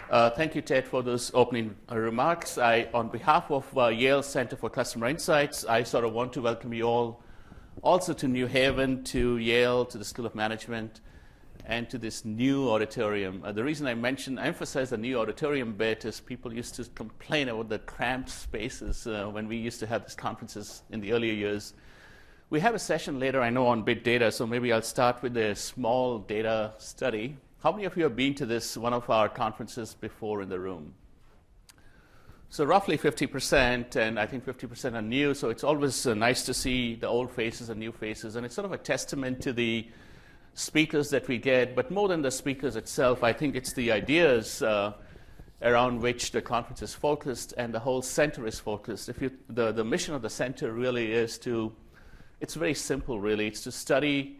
Thank you, Ted, for those opening remarks. On behalf of Yale Center for Customer Insights, I sort of want to welcome you all also to New Haven, to Yale, to the School of Management, and to this new auditorium. The reason I emphasize the new auditorium bit is people used to complain about the cramped spaces when we used to have these conferences in the earlier years. We have a session later, I know, on big data, so maybe I'll start with a small data study. How many of you have been to one of our conferences before in the room? So roughly 50%, and I think 50% are new, so it's always nice to see the old faces and new faces, and it's sort of a testament to the speakers that we get, but more than the speakers itself, I think it's the ideas around which the conference is focused and the whole center is focused. The mission of the center really is it's very simple really, it's to study,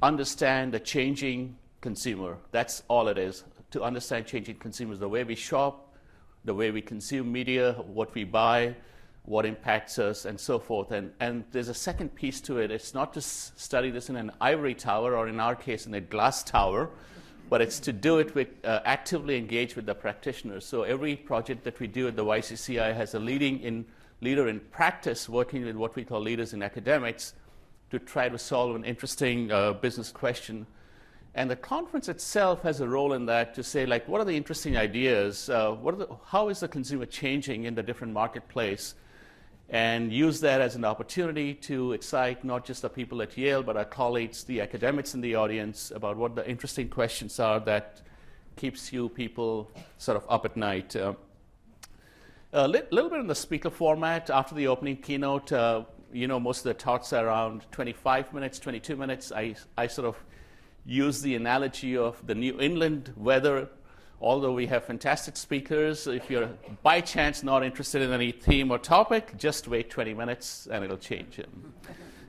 understand the changing consumer. That's all it is, to understand changing consumers, the way we shop, the way we consume media, what we buy, what impacts us, and so forth. And there's a second piece to it. It's not to study this in an ivory tower, or in our case, in a glass tower, but it's to do it with actively engage with the practitioners. So every project that we do at the YCCI has a leader in practice working with what we call leaders in academics to try to solve an interesting business question. And the conference itself has a role in that to say, like, what are the interesting ideas? How is the consumer changing in the different marketplace? And use that as an opportunity to excite not just the people at Yale, but our colleagues, the academics in the audience, about what the interesting questions are that keeps you people sort of up at night. A little bit in the speaker format. After the opening keynote, most of the talks are around 25 minutes, 22 minutes. I sort of use the analogy of the New England weather. Although we have fantastic speakers, if you're by chance not interested in any theme or topic, just wait 20 minutes and it'll change.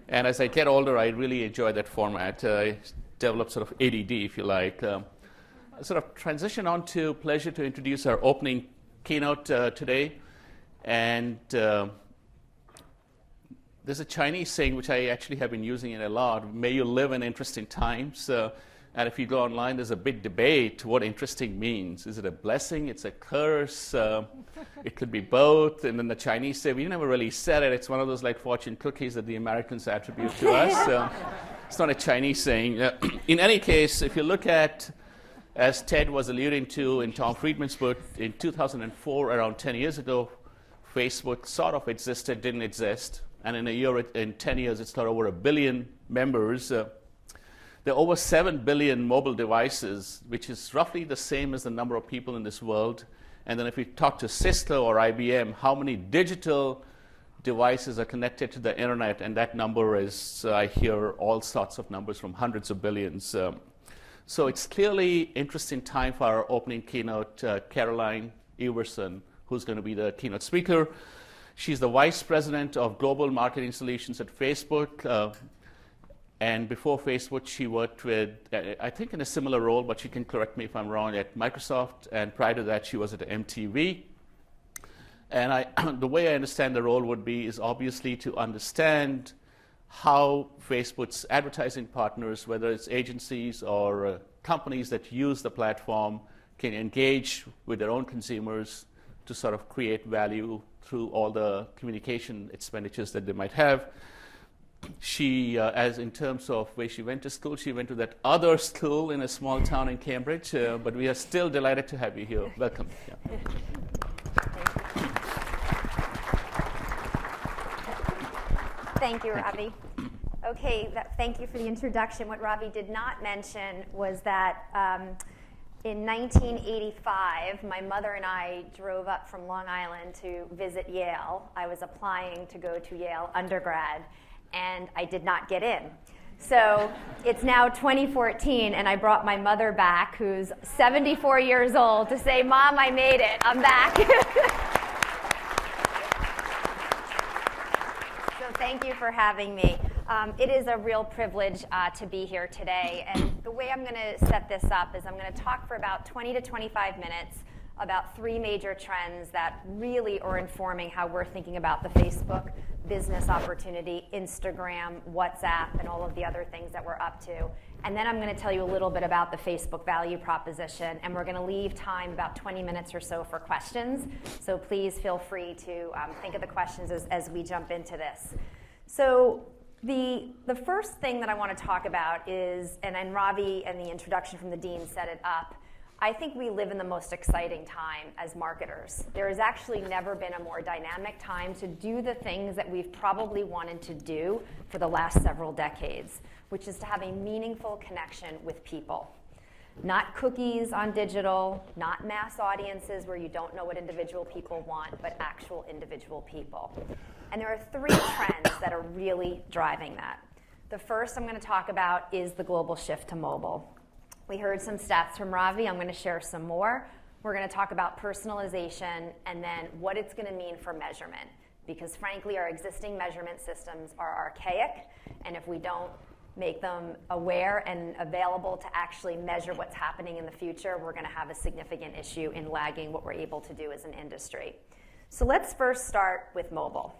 And as I get older, I really enjoy that format. I develop sort of ADD, if you like. Sort of transition on to pleasure to introduce our opening keynote today. And there's a Chinese saying, which I actually have been using it a lot: may you live in interesting times. And if you go online, there's a big debate what interesting means. Is it a blessing? It's a curse? It could be both. And then the Chinese say, we never really said it. It's one of those like fortune cookies that the Americans attribute to us. It's not a Chinese saying. In any case, if you look at, as Ted was alluding to in Tom Friedman's book, in 2004, around 10 years ago, Facebook sort of existed, didn't exist. And in 10 years, it's got over 1 billion members. There are over 7 billion mobile devices, which is roughly the same as the number of people in this world. And then if you talk to Cisco or IBM, how many digital devices are connected to the internet? And that number is, I hear all sorts of numbers from hundreds of billions. So it's clearly interesting time for our opening keynote, Carolyn, Everson, who's going to be the keynote speaker. She's the Vice President of Global Marketing Solutions at Facebook. And before Facebook, she worked with, I think in a similar role, but she can correct me if I'm wrong, at Microsoft. And prior to that, she was at MTV. And the way I understand the role is obviously to understand how Facebook's advertising partners, whether it's agencies or companies that use the platform, can engage with their own consumers to sort of create value through all the communication expenditures that they might have. She, as in terms of where she went to school, she went to that other school in a small town in Cambridge, but we are still delighted to have you here. Welcome. Yeah. Thank you, Ravi. Okay, thank you for the introduction. What Ravi did not mention was that in 1985, my mother and I drove up from Long Island to visit Yale. I was applying to go to Yale undergrad, and I did not get in. So it's now 2014, and I brought my mother back, who's 74 years old, to say, Mom, I made it. I'm back. So thank you for having me. It is a real privilege to be here today. And the way I'm going to set this up is I'm going to talk for about 20 to 25 minutes about 3 major trends that really are informing how we're thinking about the Facebook business opportunity, Instagram, WhatsApp, and all of the other things that we're up to. And then I'm going to tell you a little bit about the Facebook value proposition, and we're going to leave time, about 20 minutes or so, for questions. So please feel free to think of the questions as we jump into this. So the first thing that I want to talk about is, and Ravi and the introduction from the dean set it up, I think we live in the most exciting time as marketers. There has actually never been a more dynamic time to do the things that we've probably wanted to do for the last several decades, which is to have a meaningful connection with people. Not cookies on digital, not mass audiences where you don't know what individual people want, but actual individual people. And there are three trends that are really driving that. The first I'm going to talk about is the global shift to mobile. We heard some stats from Ravi. I'm going to share some more. We're going to talk about personalization and then what it's going to mean for measurement. Because frankly, our existing measurement systems are archaic, and if we don't make them aware and available to actually measure what's happening in the future, we're going to have a significant issue in lagging what we're able to do as an industry. So let's first start with mobile.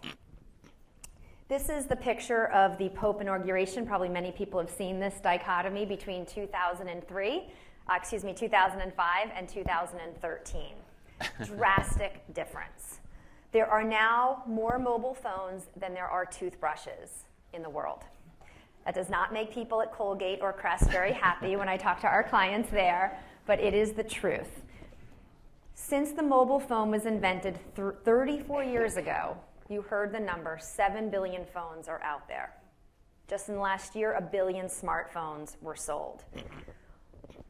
This is the picture of the Pope inauguration. Probably many people have seen this dichotomy between 2005 and 2013. Drastic difference. There are now more mobile phones than there are toothbrushes in the world. That does not make people at Colgate or Crest very happy when I talk to our clients there, but it is the truth. Since the mobile phone was invented 34 years ago, you heard the number, 7 billion phones are out there. Just in the last year, 1 billion smartphones were sold.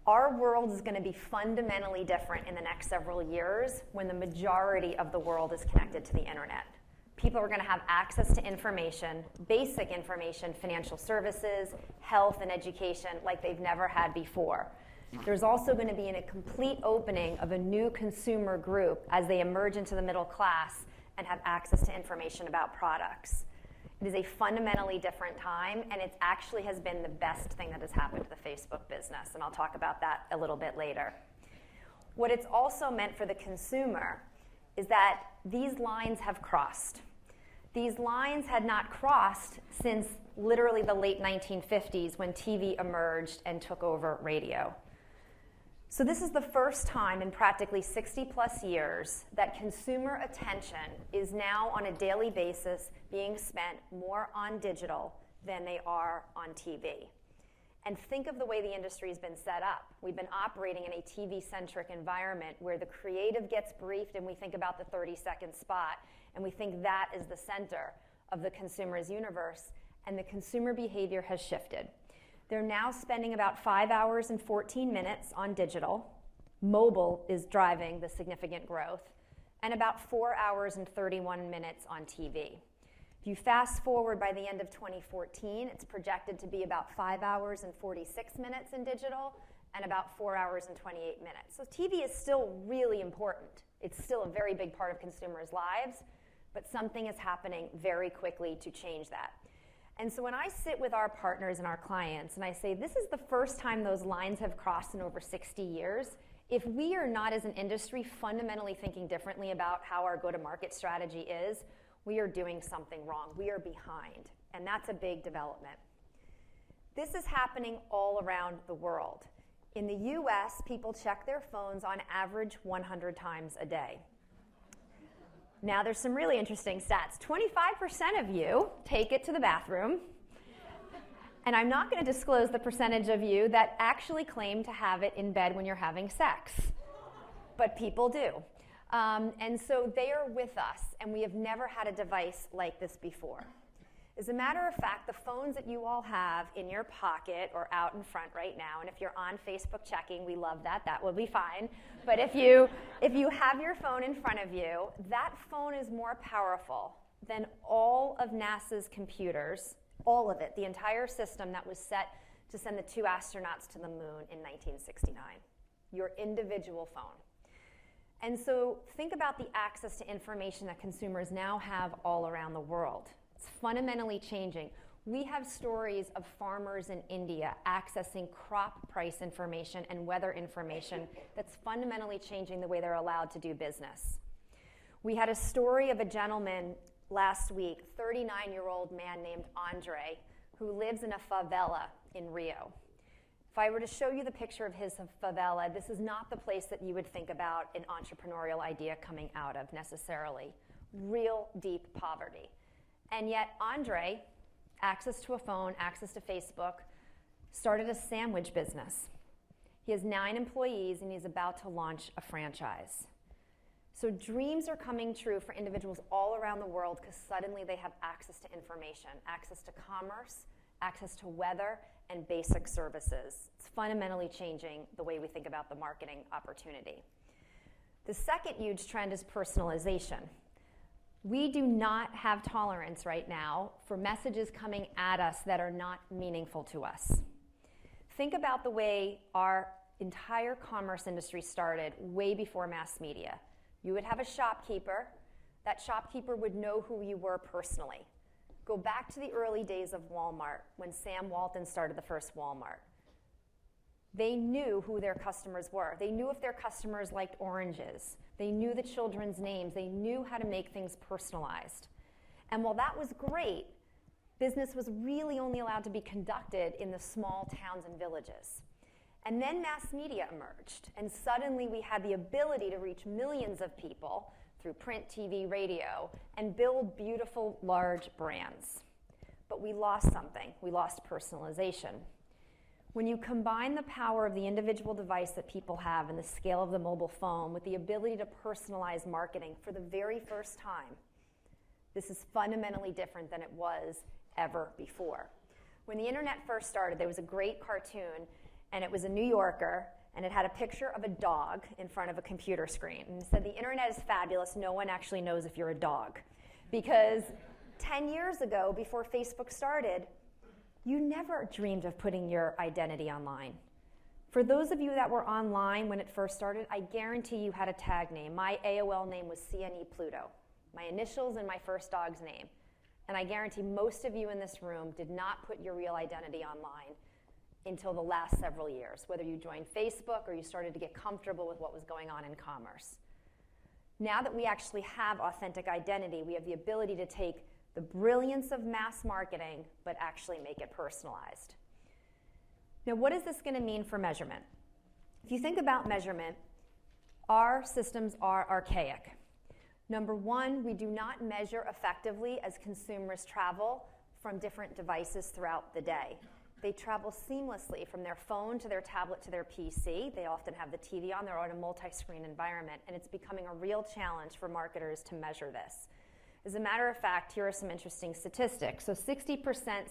Our world is going to be fundamentally different in the next several years when the majority of the world is connected to the internet. People are going to have access to information, basic information, financial services, health, and education like they've never had before. There's also going to be a complete opening of a new consumer group as they emerge into the middle class and have access to information about products. It is a fundamentally different time, and it actually has been the best thing that has happened to the Facebook business, and I'll talk about that a little bit later. What it's also meant for the consumer is that these lines have crossed. These lines had not crossed since literally the late 1950s when TV emerged and took over radio. So this is the first time in practically 60 plus years that consumer attention is now on a daily basis being spent more on digital than they are on TV. And think of the way the industry has been set up. We've been operating in a TV-centric environment where the creative gets briefed and we think about the 30-second spot, and we think that is the center of the consumer's universe, and the consumer behavior has shifted. They're now spending about 5 hours and 14 minutes on digital. Mobile is driving the significant growth, and about 4 hours and 31 minutes on TV. If you fast forward by the end of 2014, it's projected to be about 5 hours and 46 minutes in digital and about 4 hours and 28 minutes. So TV is still really important. It's still a very big part of consumers' lives, but something is happening very quickly to change that. And so when I sit with our partners and our clients and I say, this is the first time those lines have crossed in over 60 years, if we are not as an industry fundamentally thinking differently about how our go-to-market strategy is, we are doing something wrong. We are behind, and that's a big development. This is happening all around the world. In the US, people check their phones on average 100 times a day. Now, there's some really interesting stats. 25% of you take it to the bathroom, and I'm not going to disclose the percentage of you that actually claim to have it in bed when you're having sex, but people do. And so they are with us, and we have never had a device like this before. As a matter of fact, the phones that you all have in your pocket or out in front right now, and if you're on Facebook checking, we love that. That will be fine. But if you have your phone in front of you, that phone is more powerful than all of NASA's computers, all of it, the entire system that was set to send the 2 astronauts to the moon in 1969. Your individual phone. And so think about the access to information that consumers now have all around the world. It's fundamentally changing. We have stories of farmers in India accessing crop price information and weather information that's fundamentally changing the way they're allowed to do business. We had a story of a gentleman last week, 39-year-old man named Andre, who lives in a favela in Rio. If I were to show you the picture of his favela, this is not the place that you would think about an entrepreneurial idea coming out of necessarily. Real deep poverty. And yet Andre, access to a phone, access to Facebook, started a sandwich business. He has 9 employees and he's about to launch a franchise. So dreams are coming true for individuals all around the world because suddenly they have access to information, access to commerce, access to weather, and basic services. It's fundamentally changing the way we think about the marketing opportunity. The second huge trend is personalization. We do not have tolerance right now for messages coming at us that are not meaningful to us. Think about the way our entire commerce industry started way before mass media. You would have a shopkeeper. That shopkeeper would know who you were personally. Go back to the early days of Walmart when Sam Walton started the first Walmart. They knew who their customers were. They knew if their customers liked oranges. They knew the children's names. They knew how to make things personalized. And while that was great, business was really only allowed to be conducted in the small towns and villages. And then mass media emerged, and suddenly we had the ability to reach millions of people through print, TV, radio, and build beautiful, large brands. But we lost something. We lost personalization. When you combine the power of the individual device that people have and the scale of the mobile phone with the ability to personalize marketing for the very first time, this is fundamentally different than it was ever before. When the internet first started, there was a great cartoon, and it was a New Yorker, and it had a picture of a dog in front of a computer screen. And it said, the internet is fabulous, no one actually knows if you're a dog. Because 10 years ago, before Facebook started, you never dreamed of putting your identity online. For those of you that were online when it first started, I guarantee you had a tag name. My AOL name was CNE Pluto, my initials and my first dog's name. And I guarantee most of you in this room did not put your real identity online until the last several years, whether you joined Facebook or you started to get comfortable with what was going on in commerce. Now that we actually have authentic identity, we have the ability to take the brilliance of mass marketing, but actually make it personalized. Now, what is this going to mean for measurement? If you think about measurement, our systems are archaic. Number one, we do not measure effectively as consumers travel from different devices throughout the day. They travel seamlessly from their phone to their tablet to their PC. They often have the TV on. They're on a multi-screen environment, and it's becoming a real challenge for marketers to measure this. As a matter of fact, here are some interesting statistics. So 60%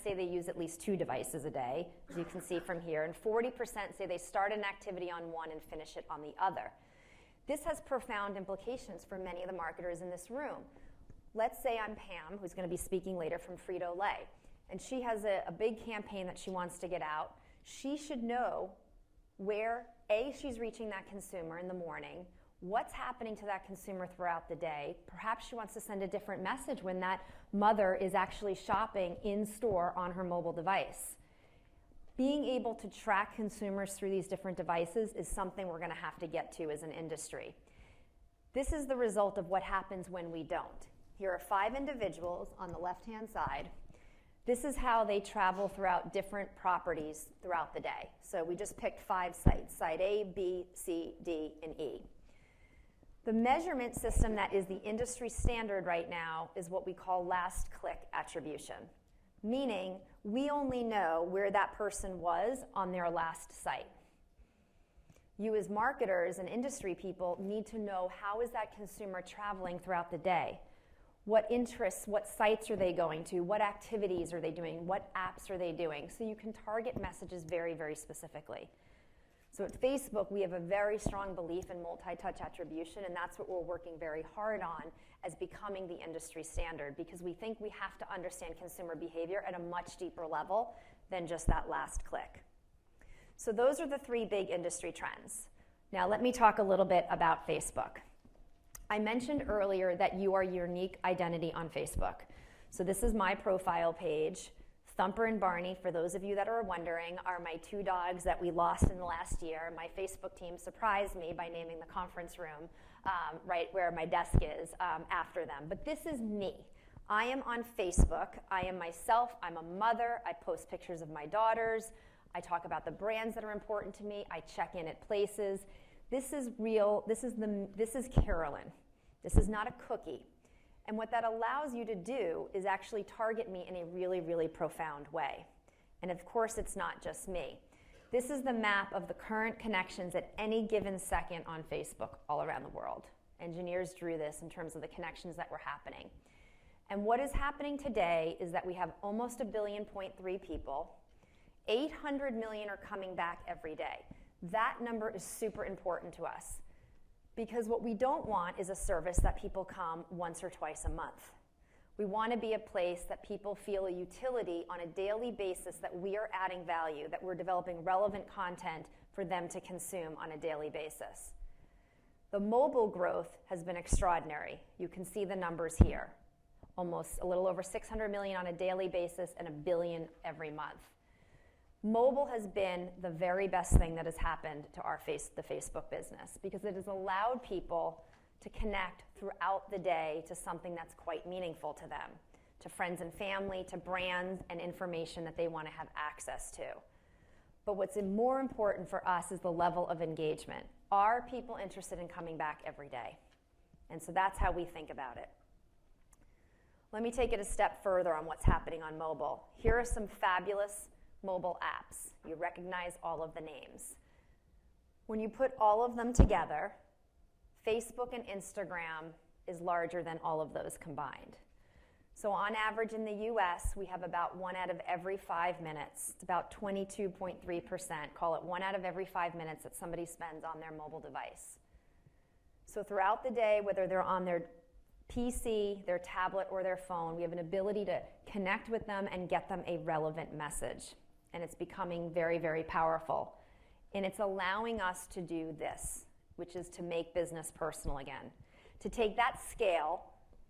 say they use at least 2 devices a day, as you can see from here, and 40% say they start an activity on one and finish it on the other. This has profound implications for many of the marketers in this room. Let's say I'm Pam, who's going to be speaking later from Frito-Lay, and she has a big campaign that she wants to get out. She should know where, A, she's reaching that consumer in the morning, what's happening to that consumer throughout the day. Perhaps she wants to send a different message when that mother is actually shopping in store on her mobile device. Being able to track consumers through these different devices is something we're going to have to get to as an industry. This is the result of what happens when we don't. Here are 5 individuals on the left-hand side. This is how they travel throughout different properties throughout the day. So we just picked 5 sites, site A, B, C, D, and E. The measurement system that is the industry standard right now is what we call last click attribution, meaning we only know where that person was on their last site. You as marketers and industry people need to know how is that consumer traveling throughout the day. What interests, what sites are they going to? What activities are they doing? What apps are they doing? So you can target messages very, very specifically. So at Facebook, we have a very strong belief in multi-touch attribution, and that's what we're working very hard on as becoming the industry standard, because we think we have to understand consumer behavior at a much deeper level than just that last click. So those are the 3 big industry trends. Now let me talk a little bit about Facebook. I mentioned earlier that you are your unique identity on Facebook. So this is my profile page. Thumper and Barney, for those of you that are wondering, are my 2 dogs that we lost in the last year. My Facebook team surprised me by naming the conference room right where my desk is after them. But this is me. I am on Facebook. I am myself. I'm a mother. I post pictures of my daughters. I talk about the brands that are important to me. I check in at places. This is real. This is Carolyn. This is not a cookie. And what that allows you to do is actually target me in a really, really profound way. And of course, it's not just me. This is the map of the current connections at any given second on Facebook all around the world. Engineers drew this in terms of the connections that were happening. And what is happening today is that we have almost 1.3 billion people. 800 million are coming back every day. That number is super important to us because what we don't want is a service that people come once or twice a month. We want to be a place that people feel a utility on a daily basis, that we are adding value, that we're developing relevant content for them to consume on a daily basis. The mobile growth has been extraordinary. You can see the numbers here. Almost a little over 600 million on a daily basis and 1 billion every month. Mobile has been the very best thing that has happened to the Facebook business because it has allowed people to connect throughout the day to something that's quite meaningful to them, to friends and family, to brands and information that they want to have access to. But what's more important for us is the level of engagement. Are people interested in coming back every day? And so that's how we think about it. Let me take it a step further on what's happening on mobile. Here are some fabulous mobile apps. You recognize all of the names. When you put all of them together, Facebook and Instagram is larger than all of those combined. So on average in the US, we have about 1 out of every 5 minutes. It's about 22.3%. Call it 1 out of every 5 minutes that somebody spends on their mobile device. So throughout the day, whether they're on their PC, their tablet, or their phone, we have an ability to connect with them and get them a relevant message. And it's becoming very, very powerful. And it's allowing us to do this, which is to make business personal again. To take that scale,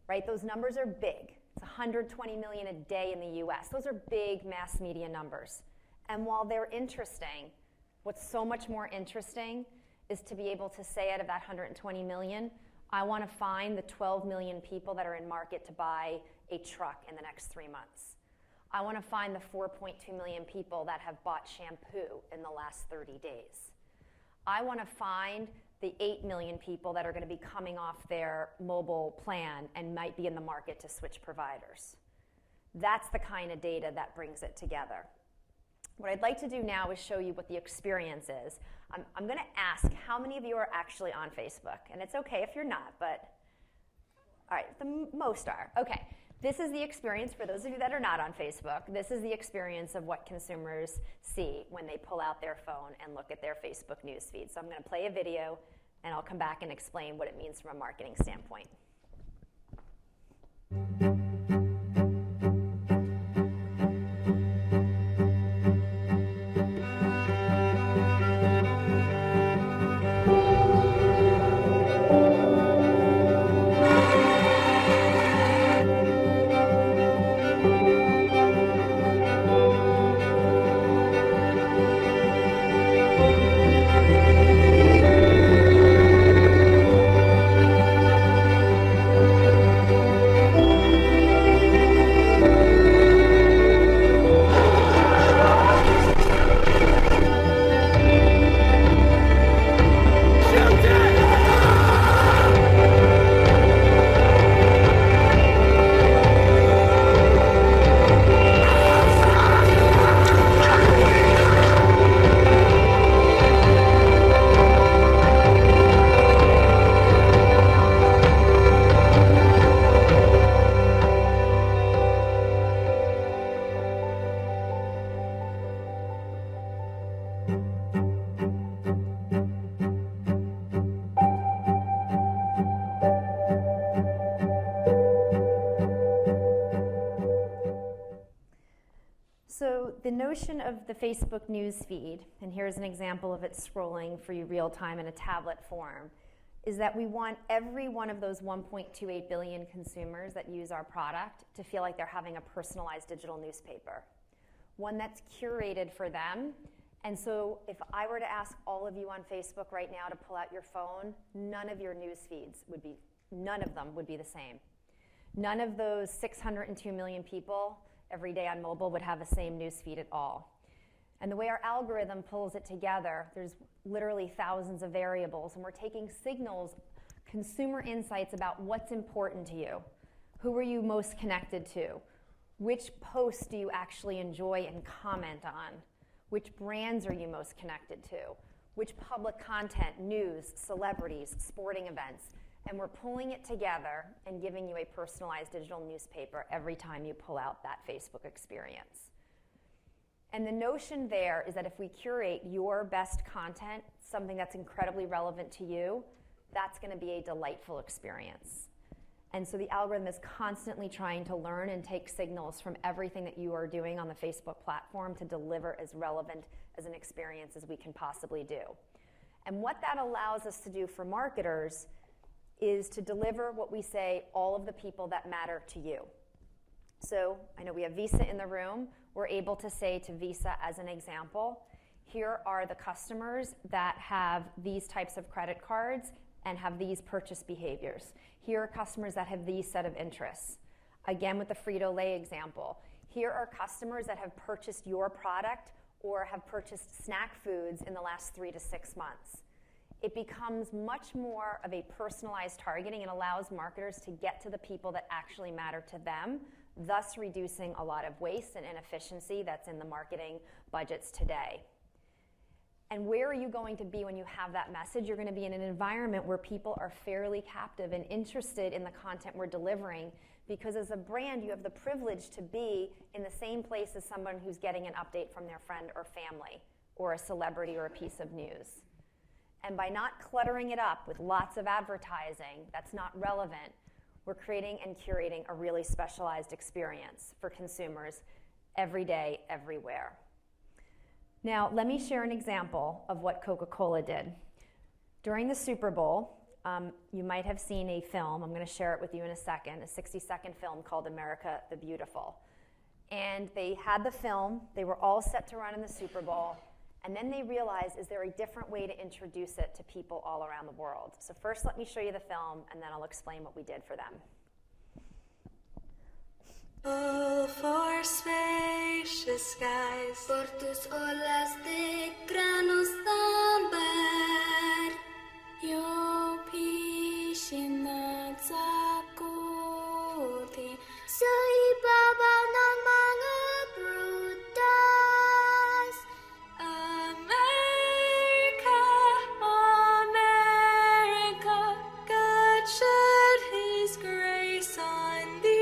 right, those numbers are big. It's 120 million a day in the US. Those are big mass media numbers. And while they're interesting, what's so much more interesting is to be able to say out of that 120 million, I want to find the 12 million people that are in market to buy a truck in the next 3 months. I want to find the 4.2 million people that have bought shampoo in the last 30 days. I want to find the 8 million people that are going to be coming off their mobile plan and might be in the market to switch providers. That's the kind of data that brings it together. What I'd like to do now is show you what the experience is. I'm going to ask how many of you are actually on Facebook. And it's okay if you're not, but all right, most are. Okay, this is the experience for those of you that are not on Facebook. This is the experience of what consumers see when they pull out their phone and look at their Facebook newsfeed. So I'm going to play a video, and I'll come back and explain what it means from a marketing standpoint. So the notion of the Facebook news feed, and here's an example of it scrolling for you real time in a tablet form, is that we want every one of those 1.28 billion consumers that use our product to feel like they're having a personalized digital newspaper, one that's curated for them. And so if I were to ask all of you on Facebook right now to pull out your phone, none of your news feeds would be, none of them would be the same. None of those 602 million people every day on mobile would have the same news feed at all. And the way our algorithm pulls it together, there's literally thousands of variables, and we're taking signals, consumer insights about what's important to you. Who are you most connected to? Which posts do you actually enjoy and comment on? Which brands are you most connected to? Which public content, news, celebrities, sporting events? And we're pulling it together and giving you a personalized digital newspaper every time you pull out that Facebook experience. And the notion there is that if we curate your best content, something that's incredibly relevant to you, that's going to be a delightful experience. And so the algorithm is constantly trying to learn and take signals from everything that you are doing on the Facebook platform to deliver as relevant as an experience as we can possibly do. And what that allows us to do for marketers is to deliver what we say, all of the people that matter to you. So I know we have Visa in the room. We're able to say to Visa, as an example, here are the customers that have these types of credit cards and have these purchase behaviors. Here are customers that have these set of interests. Again, with the Frito-Lay example, here are customers that have purchased your product or have purchased snack foods in the last 3 to 6 months. It becomes much more of a personalized targeting and allows marketers to get to the people that actually matter to them, thus reducing a lot of waste and inefficiency that's in the marketing budgets today. And where are you going to be when you have that message? You're going to be in an environment where people are fairly captive and interested in the content we're delivering, because as a brand, you have the privilege to be in the same place as someone who's getting an update from their friend or family, or a celebrity or a piece of news. And by not cluttering it up with lots of advertising that's not relevant, we're creating and curating a really specialized experience for consumers every day, everywhere. Now, let me share an example of what Coca-Cola did. During the Super Bowl, you might have seen a film. I'm going to share it with you in a second, a 60-second film called America the Beautiful. And they had the film. They were all set to run in the Super Bowl. And then they realized, is there a different way to introduce it to people all around the world? So first, let me show you the film, and then I'll explain what we did for them. Oh, for spacious skies, por tus olas de granos d'amber, yo piscina sakuti, sa ibabaw ng mga prutas. America, America, God shed His grace on thee.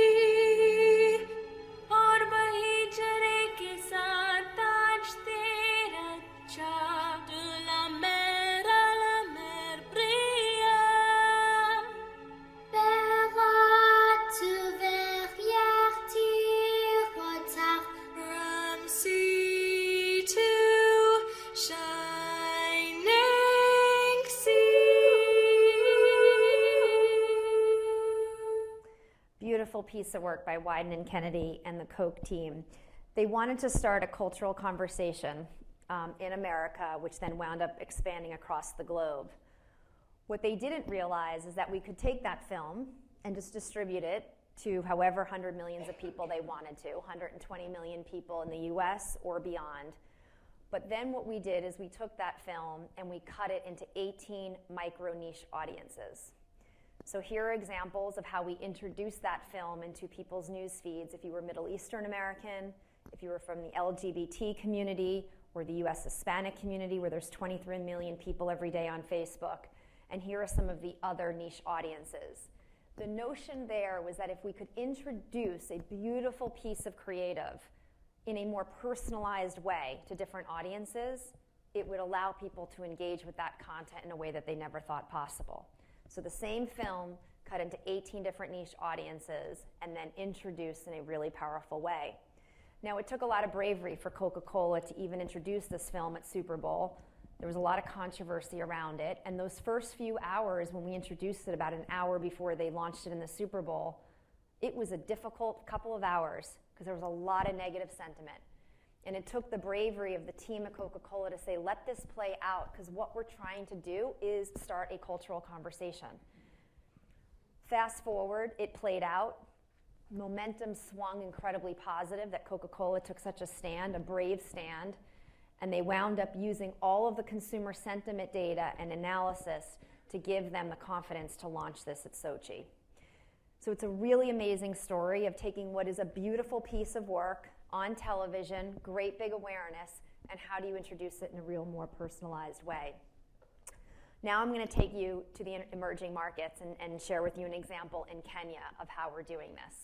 Beautiful piece of work by Wyden and Kennedy and the Coke team. They wanted to start a cultural conversation in America, which then wound up expanding across the globe. What they didn't realize is that we could take that film and just distribute it to however 100 millions of people they wanted to, 120 million people in the US or beyond. But then what we did is we took that film and we cut it into 18 micro niche audiences. So here are examples of how we introduced that film into people's news feeds. If you were Middle Eastern American, if you were from the LGBT community or the US Hispanic community, where there's 23 million people every day on Facebook. And here are some of the other niche audiences. The notion there was that if we could introduce a beautiful piece of creative in a more personalized way to different audiences, it would allow people to engage with that content in a way that they never thought possible. So the same film cut into 18 different niche audiences and then introduced in a really powerful way. Now, it took a lot of bravery for Coca-Cola to even introduce this film at Super Bowl. There was a lot of controversy around it, and those first few hours when we introduced it, about an hour before they launched it in the Super Bowl, it was a difficult couple of hours because there was a lot of negative sentiment. And it took the bravery of the team at Coca-Cola to say, let this play out, because what we're trying to do is start a cultural conversation. Fast forward, it played out. Momentum swung incredibly positive that Coca-Cola took such a stand, a brave stand. And they wound up using all of the consumer sentiment data and analysis to give them the confidence to launch this at Sochi. So it's a really amazing story of taking what is a beautiful piece of work on television, great big awareness, and how do you introduce it in a real, more personalized way. Now I'm going to take you to the emerging markets and share with you an example in Kenya of how we're doing this.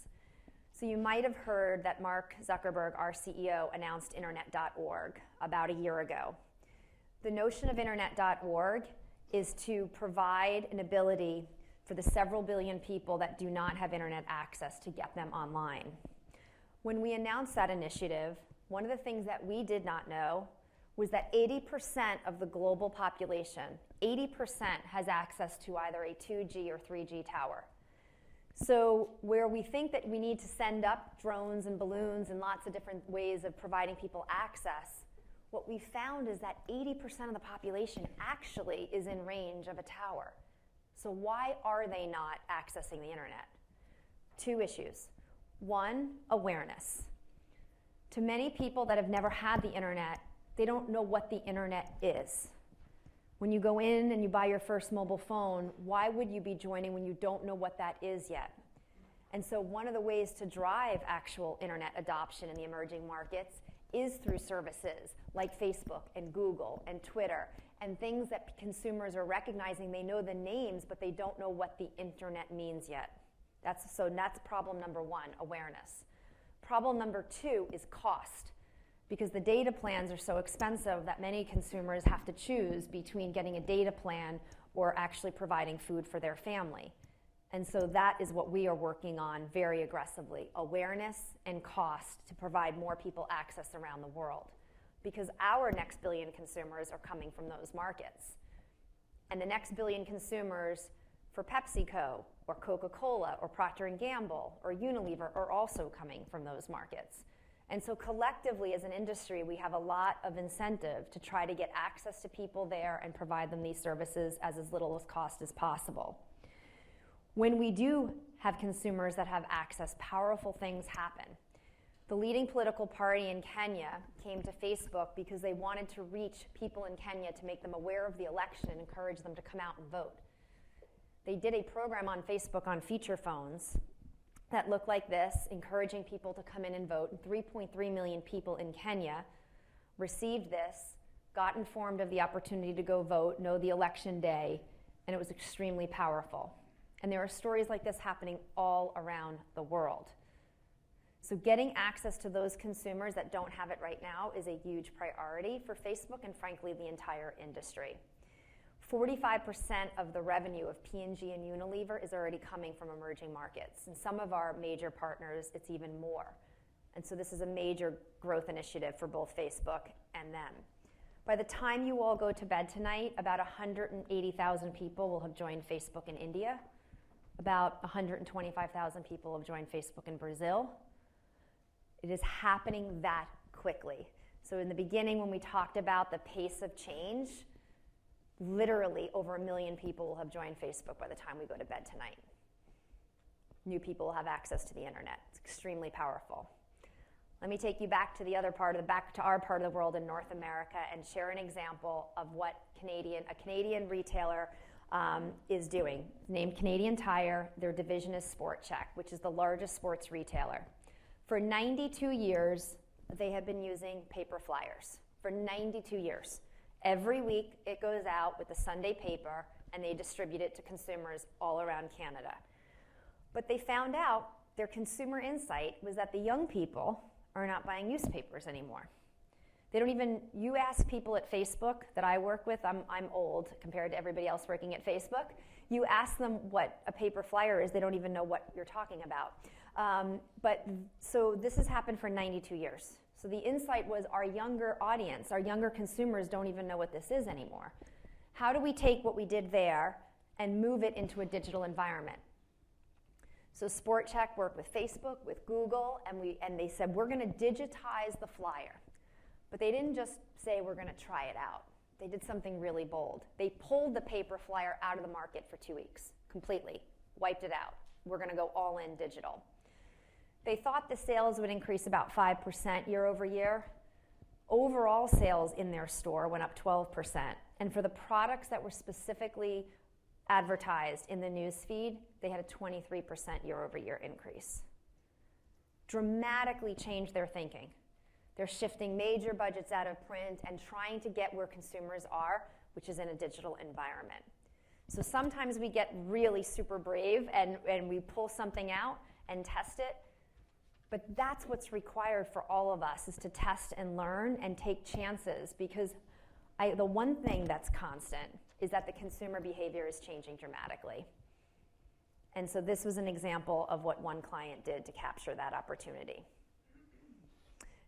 So you might have heard that Mark Zuckerberg, our CEO, announced Internet.org about a year ago. The notion of Internet.org is to provide an ability for the several billion people that do not have internet access to get them online. When we announced that initiative, one of the things that we did not know was that 80% of the global population, 80% has access to either a 2G or 3G tower. So where we think that we need to send up drones and balloons and lots of different ways of providing people access, what we found is that 80% of the population actually is in range of a tower. So why are they not accessing the internet? Two issues. One, awareness. To many people that have never had the internet, they don't know what the internet is. When you go in and you buy your first mobile phone, why would you be joining when you don't know what that is yet? And so one of the ways to drive actual internet adoption in the emerging markets is through services like Facebook and Google and Twitter and things that consumers are recognizing. They know the names, but they don't know what the internet means yet. That's problem number one, awareness. Problem number two is cost. Because the data plans are so expensive that many consumers have to choose between getting a data plan or actually providing food for their family. And so that is what we are working on very aggressively, awareness and cost to provide more people access around the world. Because our next billion consumers are coming from those markets. And the next billion consumers for PepsiCo or Coca-Cola or Procter & Gamble or Unilever are also coming from those markets. And so collectively as an industry, we have a lot of incentive to try to get access to people there and provide them these services as little as cost as possible. When we do have consumers that have access, powerful things happen. The leading political party in Kenya came to Facebook because they wanted to reach people in Kenya to make them aware of the election and encourage them to come out and vote. They did a program on Facebook on feature phones that looked like this, encouraging people to come in and vote. And 3.3 million people in Kenya received this, got informed of the opportunity to go vote, know the election day, and it was extremely powerful. And there are stories like this happening all around the world. So getting access to those consumers that don't have it right now is a huge priority for Facebook and, frankly, the entire industry. 45% of the revenue of P&G and Unilever is already coming from emerging markets. And some of our major partners, it's even more. And so this is a major growth initiative for both Facebook and them. By the time you all go to bed tonight, about 180,000 people will have joined Facebook in India. About 125,000 people have joined Facebook in Brazil. It is happening that quickly. So in the beginning, when we talked about the pace of change, literally over 1 million people will have joined Facebook by the time we go to bed tonight. New people will have access to the internet. It's extremely powerful. Let me take you back to our part of the world in North America and share an example of what a Canadian retailer is doing. It's named Canadian Tire. Their division is Sport Chek, which is the largest sports retailer. For 92 years, they have been using paper flyers. For 92 years. Every week it goes out with the Sunday paper and they distribute it to consumers all around Canada. But they found out their consumer insight was that the young people are not buying newspapers anymore. You ask people at Facebook that I work with, I'm old compared to everybody else working at Facebook. You ask them what a paper flyer is, they don't even know what you're talking about. So this has happened for 92 years. So the insight was our younger audience, our younger consumers don't even know what this is anymore. How do we take what we did there and move it into a digital environment? So Sport Chek worked with Facebook, with Google, and they said, we're going to digitize the flyer. But they didn't just say, we're going to try it out. They did something really bold. They pulled the paper flyer out of the market for 2 weeks, completely, wiped it out. We're going to go all in digital. They thought the sales would increase about 5% year over year. Overall sales in their store went up 12%. And for the products that were specifically advertised in the newsfeed, they had a 23% year-over-year increase. Dramatically changed their thinking. They're shifting major budgets out of print and trying to get where consumers are, which is in a digital environment. So sometimes we get really super brave and we pull something out and test it. But that's what's required for all of us, is to test and learn and take chances, because the one thing that's constant is that the consumer behavior is changing dramatically. And so this was an example of what one client did to capture that opportunity.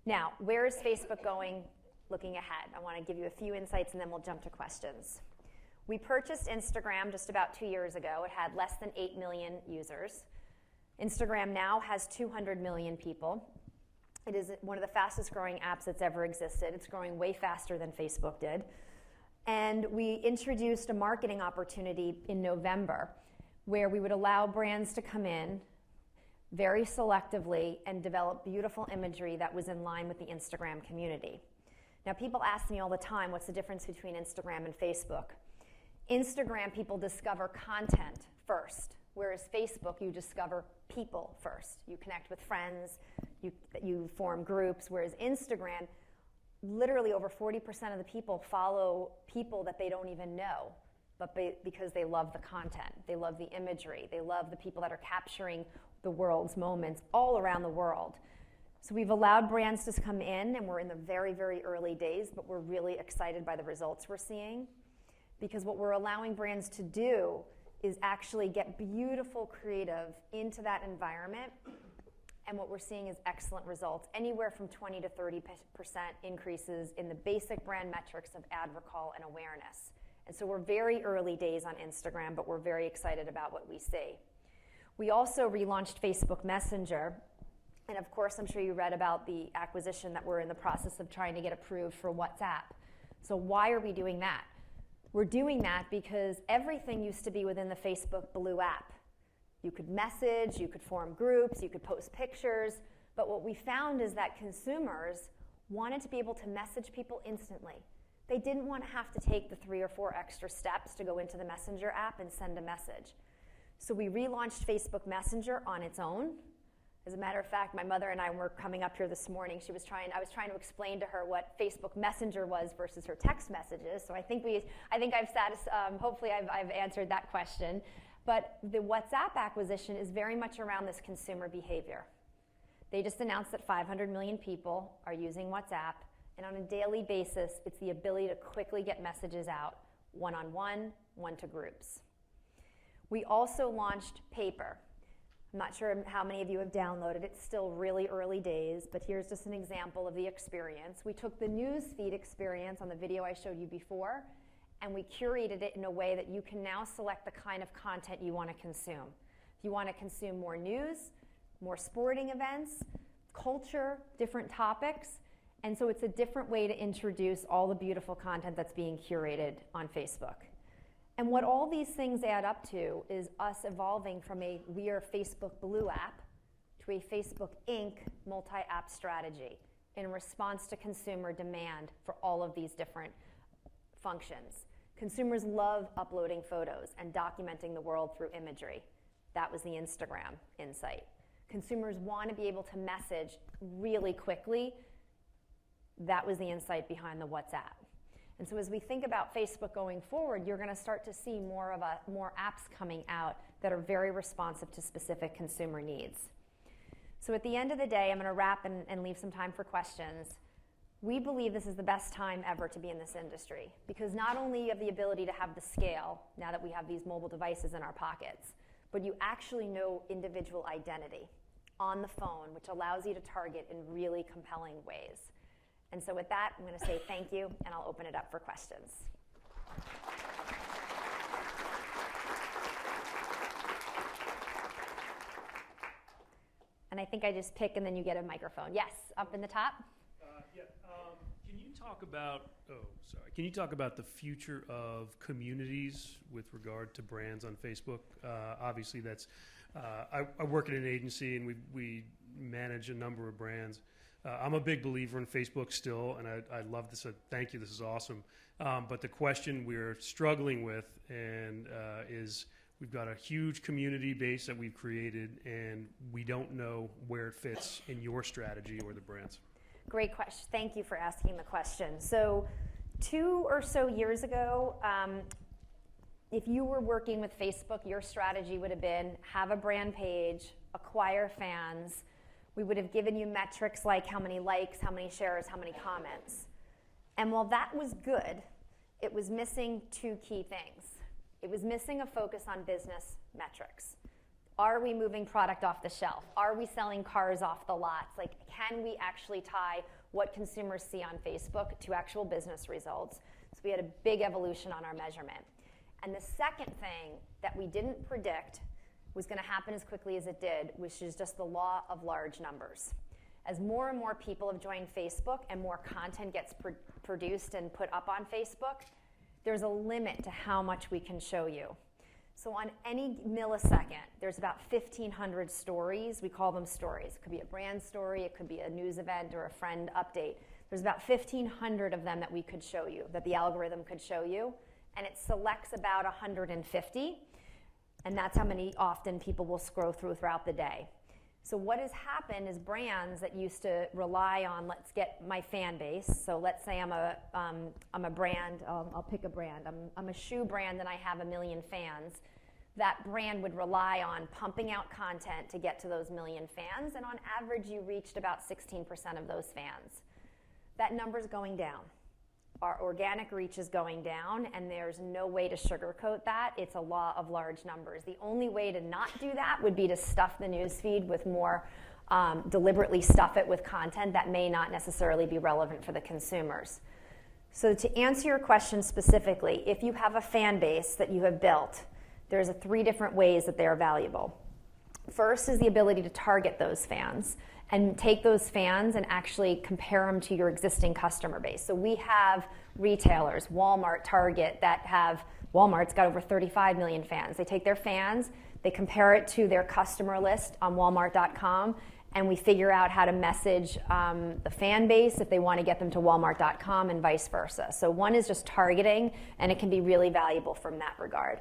Now, where is Facebook going looking ahead? I want to give you a few insights and then we'll jump to questions. We purchased Instagram just about 2 years ago. It had less than 8 million users. Instagram now has 200 million people. It is one of the fastest growing apps that's ever existed. It's growing way faster than Facebook did. And we introduced a marketing opportunity in November where we would allow brands to come in very selectively and develop beautiful imagery that was in line with the Instagram community. Now, people ask me all the time, what's the difference between Instagram and Facebook? Instagram, people discover content first, whereas Facebook, you discover people first. You connect with friends, you form groups, whereas Instagram, literally over 40% of the people follow people that they don't even know, but because they love the content, they love the imagery, they love the people that are capturing the world's moments all around the world. So we've allowed brands to come in, and we're in the very, very early days, but we're really excited by the results we're seeing, because what we're allowing brands to do is actually get beautiful creative into that environment, and what we're seeing is excellent results, anywhere from 20 to 30% increases in the basic brand metrics of ad recall and awareness. And so we're very early days on Instagram, but we're very excited about what we see. We also relaunched Facebook Messenger, and of course, I'm sure you read about the acquisition that we're in the process of trying to get approved for WhatsApp. So why are we doing that? We're doing that because everything used to be within the Facebook Blue app. You could message, you could form groups, you could post pictures, but what we found is that consumers wanted to be able to message people instantly. They didn't want to have to take the 3 or 4 extra steps to go into the Messenger app and send a message. So we relaunched Facebook Messenger on its own. As a matter of fact, my mother and I were coming up here this morning. I was trying to explain to her what Facebook Messenger was versus her text messages. So hopefully I've answered that question. But the WhatsApp acquisition is very much around this consumer behavior. They just announced that 500 million people are using WhatsApp, and on a daily basis, it's the ability to quickly get messages out, one-on-one, one to groups. We also launched Paper. I'm not sure how many of you have downloaded it. It's still really early days, but here's just an example of the experience. We took the newsfeed experience on the video I showed you before, and we curated it in a way that you can now select the kind of content you want to consume. If you want to consume more news, more sporting events, culture, different topics, and so it's a different way to introduce all the beautiful content that's being curated on Facebook. And what all these things add up to is us evolving from a We Are Facebook Blue app to a Facebook Inc. multi-app strategy in response to consumer demand for all of these different functions. Consumers love uploading photos and documenting the world through imagery. That was the Instagram insight. Consumers want to be able to message really quickly. That was the insight behind the WhatsApp. And so as we think about Facebook going forward, you're going to start to see more apps coming out that are very responsive to specific consumer needs. So at the end of the day, I'm going to wrap and leave some time for questions. We believe this is the best time ever to be in this industry, because not only you have the ability to have the scale, now that we have these mobile devices in our pockets, but you actually know individual identity on the phone, which allows you to target in really compelling ways. And so with that, I'm going to say thank you, and I'll open it up for questions. And I think I just pick, and then you get a microphone. Yes, up in the top. Can you talk about the future of communities with regard to brands on Facebook? Obviously, that's I work at an agency, and we manage a number of brands. I'm a big believer in Facebook still, and I love this. Thank you. This is awesome. But the question we're struggling with is we've got a huge community base that we've created, and we don't know where it fits in your strategy or the brand's. Great question. Thank you for asking the question. So 2 or so years ago, if you were working with Facebook, your strategy would have been have a brand page, acquire fans. We would have given you metrics like how many likes, how many shares, how many comments. And while that was good, it was missing 2 key things. It was missing a focus on business metrics. Are we moving product off the shelf? Are we selling cars off the lots? Like, can we actually tie what consumers see on Facebook to actual business results? So we had a big evolution on our measurement. And the second thing that we didn't predict was going to happen as quickly as it did, which is just the law of large numbers. As more and more people have joined Facebook and more content gets produced and put up on Facebook, there's a limit to how much we can show you. So on any millisecond, there's about 1,500 stories. We call them stories. It could be a brand story. It could be a news event or a friend update. There's about 1,500 of them that we could show you, that the algorithm could show you. And it selects about 150. And that's how many often people will scroll throughout the day. So what has happened is brands that used to rely on, let's get my fan base. So let's say I'm a brand. I'll pick a brand. I'm a shoe brand and I have 1 million fans. That brand would rely on pumping out content to get to those 1 million fans. And on average, you reached about 16% of those fans. That number's going down. Our organic reach is going down, and there's no way to sugarcoat that. It's a law of large numbers. The only way to not do that would be to stuff the newsfeed with more, deliberately stuff it with content that may not necessarily be relevant for the consumers. So to answer your question specifically, if you have a fan base that you have built, there's 3 different ways that they are valuable. First is the ability to target those fans and take those fans and actually compare them to your existing customer base. So we have retailers, Walmart, Target, that have, Walmart's got over 35 million fans. They take their fans, they compare it to their customer list on walmart.com, and we figure out how to message the fan base if they want to get them to walmart.com and vice versa. So one is just targeting, and it can be really valuable from that regard.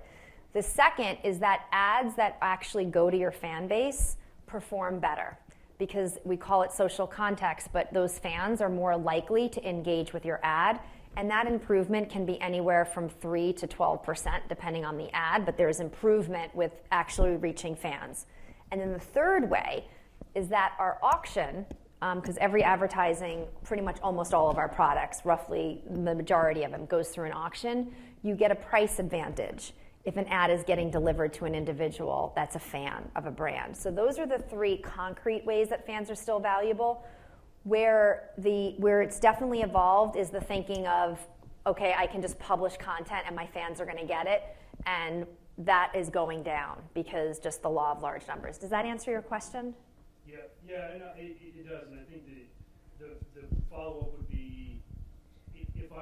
The second is that ads that actually go to your fan base perform better, because we call it social context, but those fans are more likely to engage with your ad, and that improvement can be anywhere from 3 to 12% depending on the ad, but there's improvement with actually reaching fans. And then the third way is that our auction, because every advertising, pretty much almost all of our products, roughly the majority of them, goes through an auction, you get a price advantage if an ad is getting delivered to an individual that's a fan of a brand. So those are the 3 concrete ways that fans are still valuable. Where it's definitely evolved is the thinking of, okay, I can just publish content and my fans are gonna get it, and that is going down because just the law of large numbers. Does that answer your question? Yeah, it does, and I think the follow-up would be, if my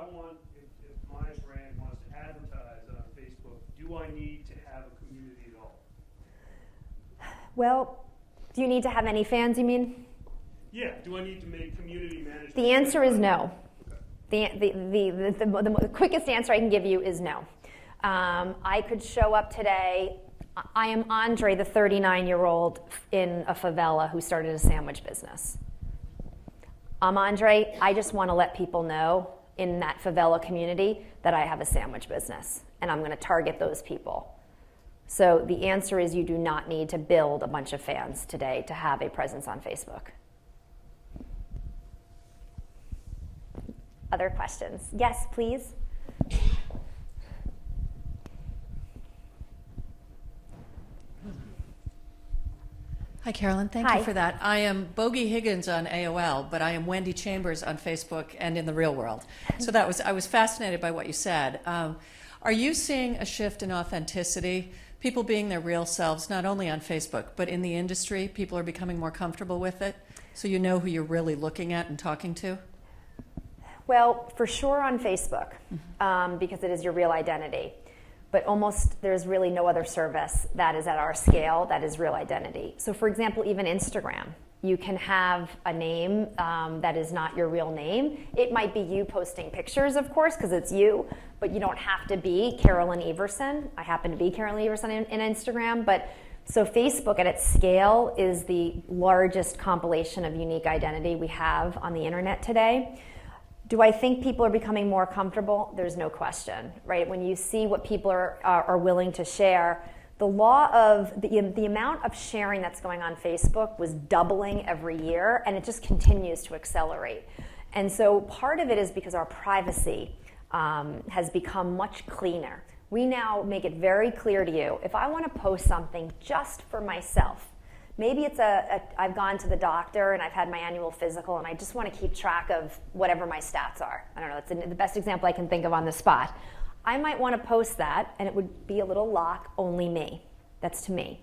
brand wants to advertise on Facebook, do I need to have a community at all? Well, do you need to have any fans, you mean? Yeah, do I need to make community management? The answer is no. Okay. The quickest answer I can give you is no. I could show up today. I am Andre, the 39-year-old in a favela who started a sandwich business. I'm Andre. I just want to let people know in that favela community that I have a sandwich business, and I'm going to target those people. So the answer is you do not need to build a bunch of fans today to have a presence on Facebook. Other questions? Yes, please. Hi, Carolyn. Thank Hi. you for that. I am Bogey Higgins on AOL, but I am Wendy Chambers on Facebook and in the real world. So I was fascinated by what you said. Are you seeing a shift in authenticity? People being their real selves, not only on Facebook, but in the industry, people are becoming more comfortable with it, so you know who you're really looking at and talking to? Well, for sure on Facebook, because it is your real identity. But almost there's really no other service that is at our scale that is real identity. So for example, even Instagram. You can have a name that is not your real name. It might be you posting pictures, of course, because it's you, but you don't have to be Carolyn Everson. I happen to be Carolyn Everson in Instagram, but so Facebook at its scale is the largest compilation of unique identity we have on the internet today. Do I think people are becoming more comfortable? There's no question, right? When you see what people are willing to share, the law of the amount of sharing that's going on Facebook was doubling every year, and it just continues to accelerate. And so part of it is because our privacy has become much cleaner. We now make it very clear to you, if I want to post something just for myself, maybe it's I've gone to the doctor and I've had my annual physical and I just want to keep track of whatever my stats are. I don't know, it's the best example I can think of on the spot. I might want to post that, and it would be a little lock, only me. That's to me.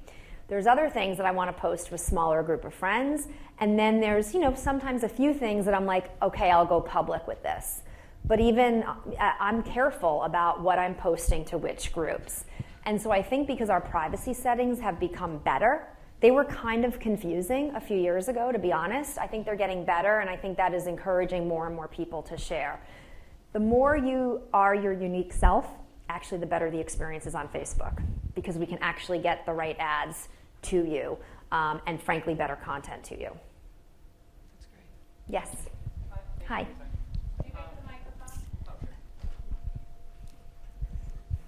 There's other things that I want to post to a smaller group of friends, and then there's, sometimes a few things that I'm like, okay, I'll go public with this. But even I'm careful about what I'm posting to which groups. And so I think because our privacy settings have become better, they were kind of confusing a few years ago, to be honest. I think they're getting better, and I think that is encouraging more and more people to share. The more you are your unique self, actually the better the experience is on Facebook, because we can actually get the right ads to you, and frankly, better content to you. That's great. Yes. Hi.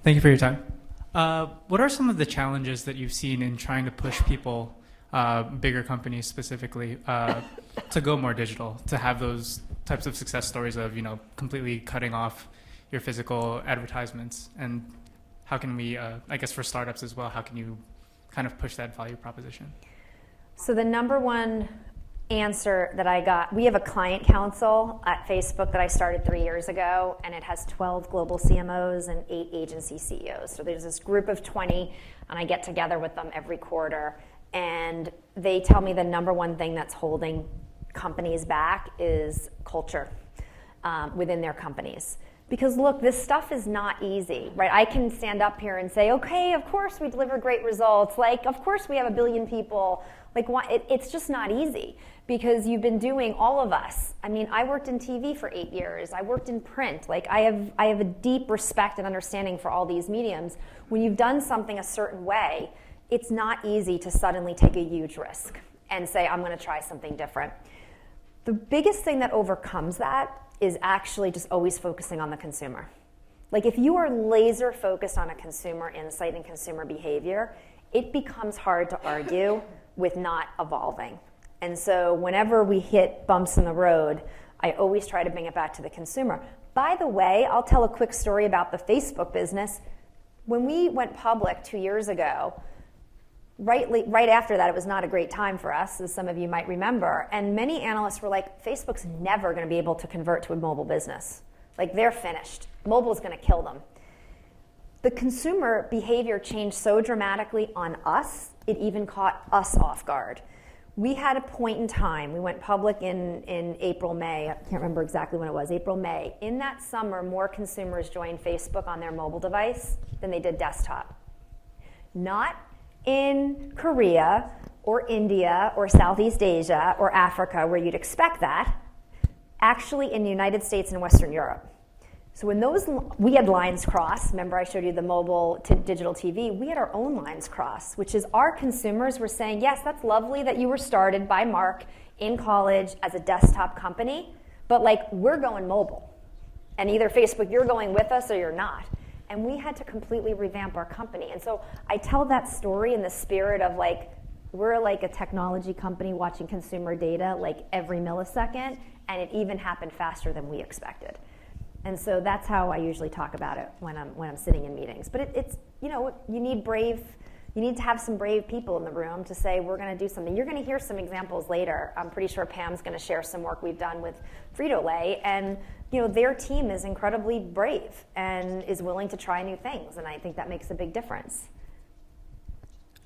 Thank you for your time. What are some of the challenges that you've seen in trying to push people, bigger companies specifically, to go more digital, to have those types of success stories of, completely cutting off your physical advertisements? And how can we, I guess for startups as well, how can you kind of push that value proposition? So the number one answer that I got, we have a client council at Facebook that I started 3 years ago, and it has 12 global CMOs and 8 agency CEOs. So there's this group of 20, and I get together with them every quarter, and they tell me the number one thing that's holding companies back is culture within their companies. Because look, this stuff is not easy, right? I can stand up here and say, okay, of course we deliver great results. Like, of course we have 1 billion people. Like, it's just not easy, because you've been doing, all of us. I mean, I worked in TV for 8 years. I worked in print. Like, I have a deep respect and understanding for all these mediums. When you've done something a certain way, it's not easy to suddenly take a huge risk and say, I'm going to try something different. The biggest thing that overcomes that is actually just always focusing on the consumer. Like, if you are laser focused on a consumer insight and consumer behavior, it becomes hard to argue with not evolving. And so whenever we hit bumps in the road, I always try to bring it back to the consumer. By the way, I'll tell a quick story about the Facebook business. When we went public 2 years ago, right after that, it was not a great time for us, as some of you might remember. And many analysts were like, Facebook's never going to be able to convert to a mobile business. Like, they're finished. Mobile's going to kill them. The consumer behavior changed so dramatically on us, it even caught us off guard. We had a point in time, we went public in April, May, I can't remember exactly when it was, April, May. In that summer, more consumers joined Facebook on their mobile device than they did desktop. Not in Korea or India or Southeast Asia or Africa, where you'd expect that, actually in the United States and Western Europe. So when we had lines cross, remember I showed you the mobile to digital TV, we had our own lines cross, which is our consumers were saying, yes, that's lovely that you were started by Mark in college as a desktop company, but like, we're going mobile. And either Facebook, you're going with us or you're not. And we had to completely revamp our company. And so I tell that story in the spirit of like, we're like a technology company watching consumer data like every millisecond, and it even happened faster than we expected. And so that's how I usually talk about it when I'm sitting in meetings. But it's you need to have some brave people in the room to say, we're going to do something. You're going to hear some examples later. I'm pretty sure Pam's going to share some work we've done with Frito-Lay, and their team is incredibly brave and is willing to try new things, and I think that makes a big difference.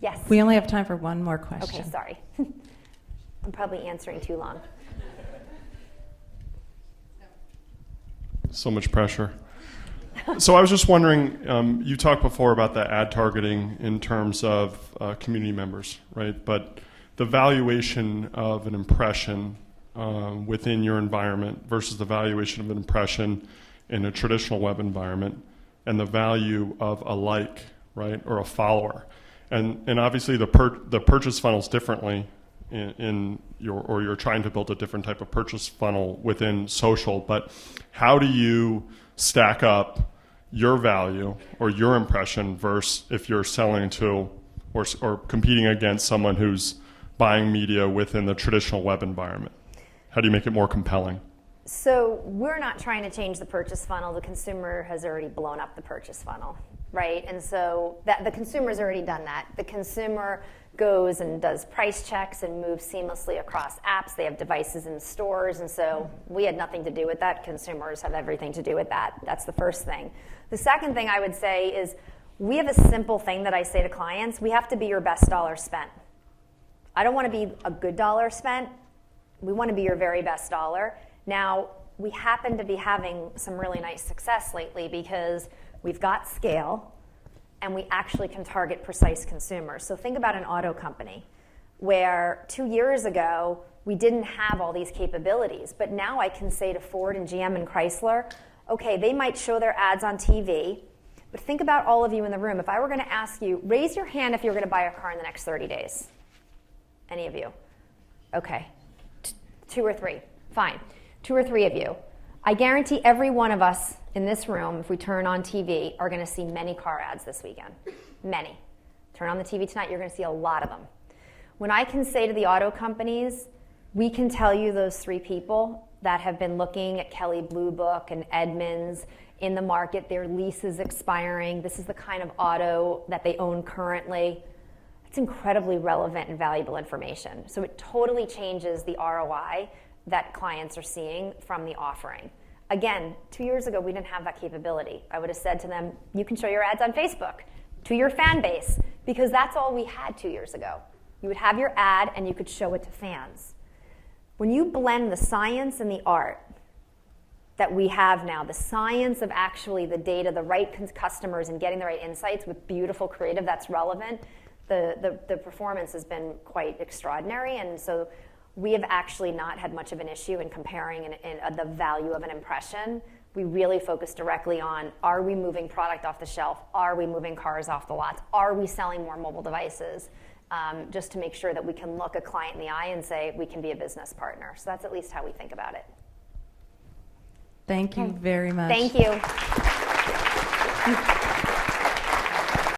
Yes? We only have time for one more question. Okay, sorry. I'm probably answering too long. So much pressure. So I was just wondering, you talked before about the ad targeting in terms of community members, right? But the valuation of an impression within your environment versus the valuation of an impression in a traditional web environment, and the value of a like, right, or a follower. And obviously the purchase funnels differently in your, or you're trying to build a different type of purchase funnel within social, but how do you stack up your value or your impression versus if you're selling to or competing against someone who's buying media within the traditional web environment? How do you make it more compelling? So we're not trying to change the purchase funnel. The consumer has already blown up the purchase funnel, right? And so the consumer's already done that. The consumer goes and does price checks and moves seamlessly across apps. They have devices in stores, and so we had nothing to do with that. Consumers have everything to do with that. That's the first thing. The second thing I would say is we have a simple thing that I say to clients. We have to be your best dollar spent. I don't want to be a good dollar spent. We want to be your very best dollar. Now, we happen to be having some really nice success lately because we've got scale and we actually can target precise consumers. So think about an auto company where 2 years ago we didn't have all these capabilities, but now I can say to Ford and GM and Chrysler, okay, they might show their ads on TV, but think about all of you in the room. If I were going to ask you, raise your hand if you're going to buy a car in the next 30 days. Any of you? Okay. 2 or 3. Fine. 2 or 3 of you. I guarantee every one of us in this room, if we turn on TV, are going to see many car ads this weekend. Many. Turn on the TV tonight, you're going to see a lot of them. When I can say to the auto companies, we can tell you those 3 people that have been looking at Kelley Blue Book and Edmunds in the market, their lease is expiring, this is the kind of auto that they own currently. It's incredibly relevant and valuable information. So it totally changes the ROI that clients are seeing from the offering. Again, 2 years ago, we didn't have that capability. I would have said to them, you can show your ads on Facebook to your fan base, because that's all we had 2 years ago. You would have your ad and you could show it to fans. When you blend the science and the art that we have now, the science of actually the data, the right customers, and getting the right insights with beautiful creative that's relevant, the performance has been quite extraordinary. And so we have actually not had much of an issue in comparing the value of an impression. We really focus directly on, are we moving product off the shelf? Are we moving cars off the lots? Are we selling more mobile devices? Just to make sure that we can look a client in the eye and say, we can be a business partner. So that's at least how we think about it. Thank you very much. Thank you.